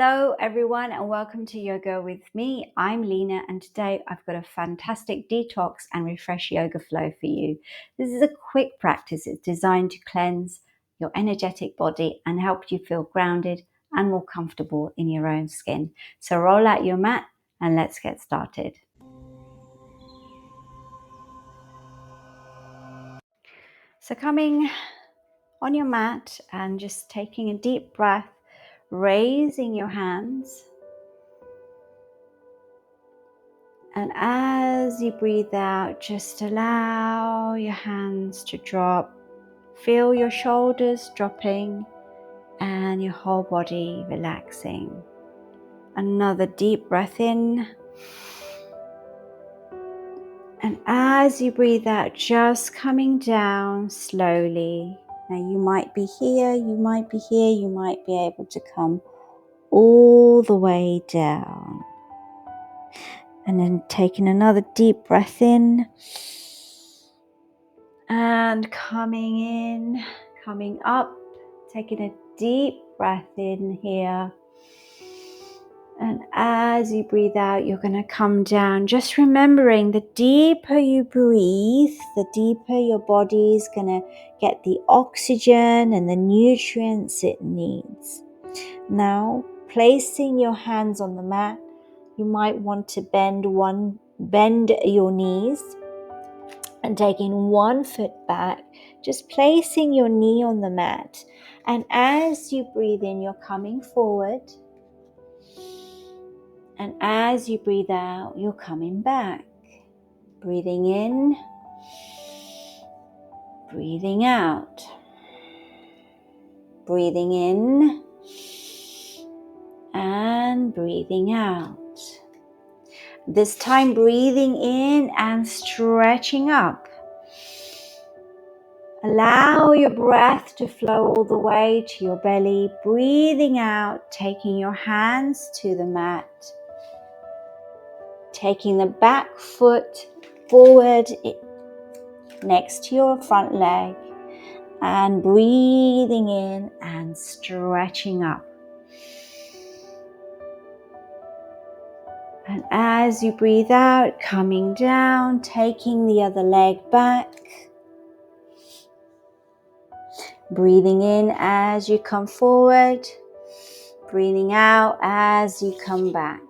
Hello everyone and welcome to Yoga with me. I'm Lina and today I've got a fantastic detox and refresh yoga flow for you. This is a quick practice. It's designed to cleanse your energetic body and help you feel grounded and more comfortable in your own skin. So roll out your mat and let's get started. So coming on your mat and just taking a deep breath, raising your hands. And as you breathe out, just allow your hands to drop. Feel your shoulders dropping and your whole body relaxing. Another deep breath in. And as you breathe out, just coming down slowly. Now you might be here, you might be here, you might be able to come all the way down. And then taking another deep breath in. And coming in, coming up, taking a deep breath in here. And as you breathe out, you're going to come down. Just remembering the deeper you breathe, the deeper your body is going to get the oxygen and the nutrients it needs. Now, placing your hands on the mat, you might want to bend your knees. And taking one foot back, just placing your knee on the mat. And as you breathe in, you're coming forward. And as you breathe out, you're coming back. Breathing in, breathing out. Breathing in and breathing out. This time breathing in and stretching up. Allow your breath to flow all the way to your belly. Breathing out, taking your hands to the mat. Taking the back foot forward next to your front leg. And breathing in and stretching up. And as you breathe out, coming down, taking the other leg back. Breathing in as you come forward. Breathing out as you come back.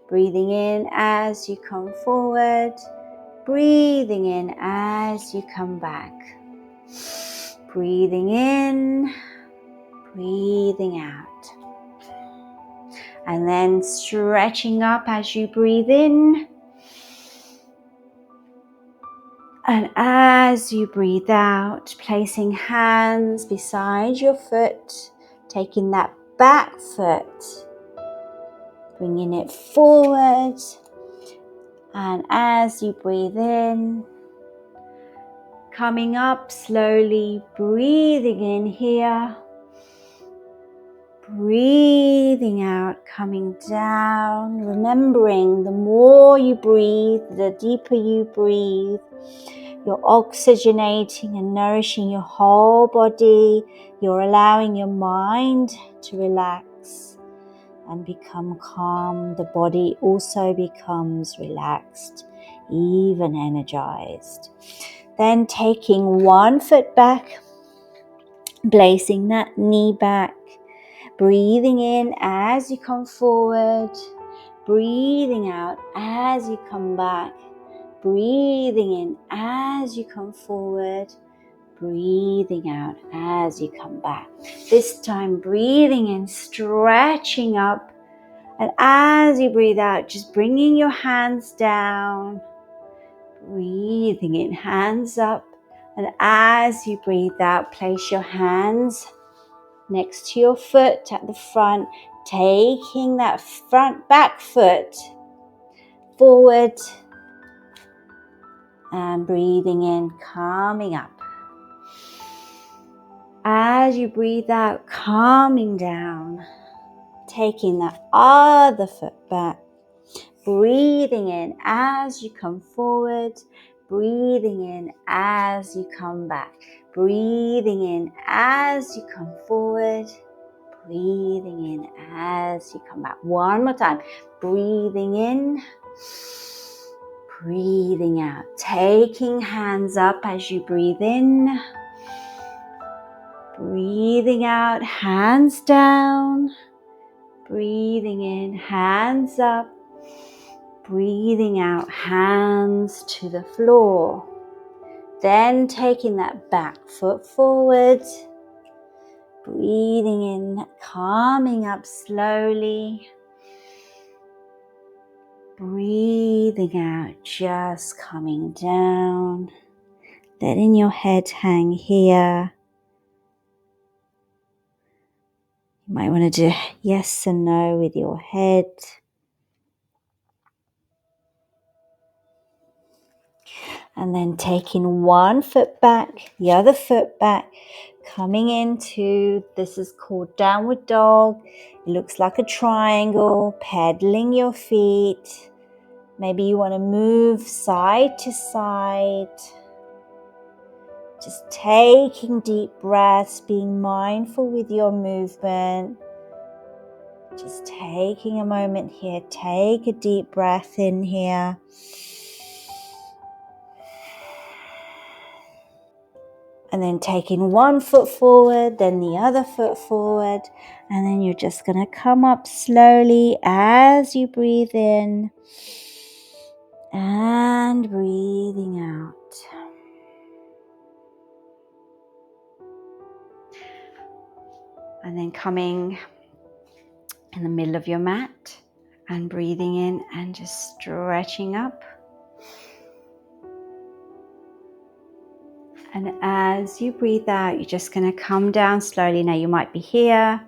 Breathing in as you come forward. Breathing in as you come back. Breathing in, breathing out. And then stretching up as you breathe in. And as you breathe out, placing hands beside your foot, taking that back foot, bringing it forward. And as you breathe in, coming up slowly, breathing in here, breathing out, coming down. Remembering the more you breathe, the deeper you breathe, you're oxygenating and nourishing your whole body. You're allowing your mind to relax and become calm. The body also becomes relaxed, even energized. Then taking one foot back, placing that knee back, breathing in as you come forward, breathing out as you come back, breathing in as you come forward, breathing out as you come back. This time breathing in, stretching up, and as you breathe out, just bringing your hands down, breathing in, hands up, and as you breathe out, place your hands next to your foot at the front, taking that back foot forward and breathing in, coming up. As you breathe out, calming down, taking that other foot back, breathing in as you come forward, breathing in as you come back, breathing in as you come forward, breathing in as you come back. One more time. Breathing in, breathing out. Taking hands up as you breathe in. Breathing out, hands down. Breathing in, hands up. Breathing out, hands to the floor. Then taking that back foot forward. Breathing in, coming up slowly. Breathing out, just coming down. Letting your head hang here. You might want to do yes and no with your head. And then taking one foot back, the other foot back, coming into, this is called downward dog. It looks like a triangle, pedaling your feet. Maybe you want to move side to side. Just taking deep breaths, being mindful with your movement. Just taking a moment here. Take a deep breath in here. And then taking one foot forward, then the other foot forward. And then you're just going to come up slowly as you breathe in and breathing out. And then coming in the middle of your mat and breathing in and just stretching up. And as you breathe out, you're just going to come down slowly. Now you might be here,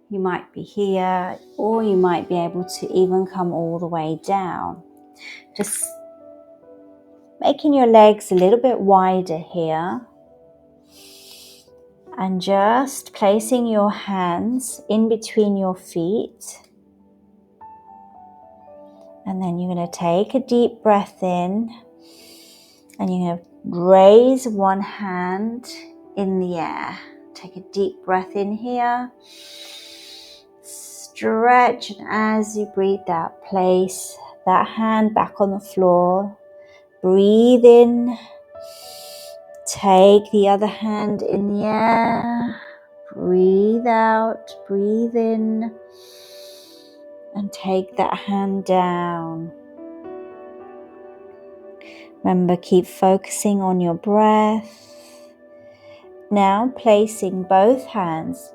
you might be here, or you might be able to even come all the way down. Just making your legs a little bit wider here. And just placing your hands in between your feet. And then you're going to take a deep breath in. And you're going to raise one hand in the air. Take a deep breath in here. Stretch, and as you breathe out, place that hand back on the floor. Breathe in. Take the other hand in the air. Breathe out, breathe in. And take that hand down. Remember, keep focusing on your breath. Now placing both hands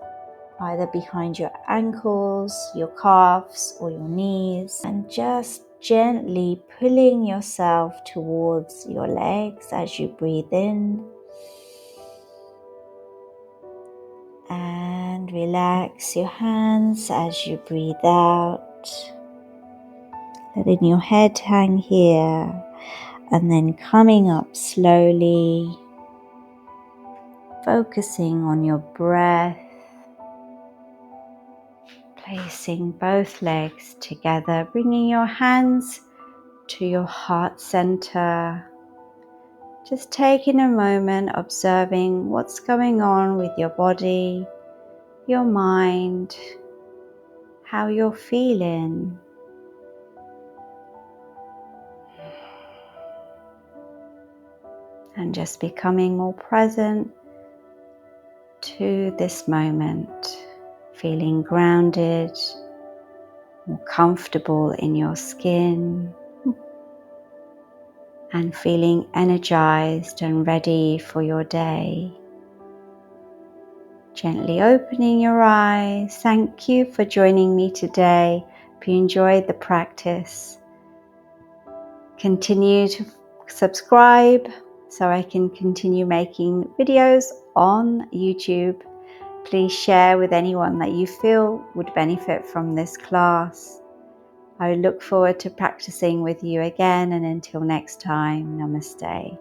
either behind your ankles, your calves, or your knees, and just gently pulling yourself towards your legs as you breathe in. And relax your hands as you breathe out. Letting your head hang here. And then coming up slowly, focusing on your breath, placing both legs together, bringing your hands to your heart center. Just taking a moment, observing what's going on with your body, your mind, how you're feeling. And just becoming more present to this moment, feeling grounded, more comfortable in your skin, and feeling energized and ready for your day. Gently opening your eyes. Thank you for joining me today. If you enjoyed the practice, continue to subscribe so I can continue making videos on YouTube. Please share with anyone that you feel would benefit from this class. I look forward to practicing with you again, and until next time, namaste.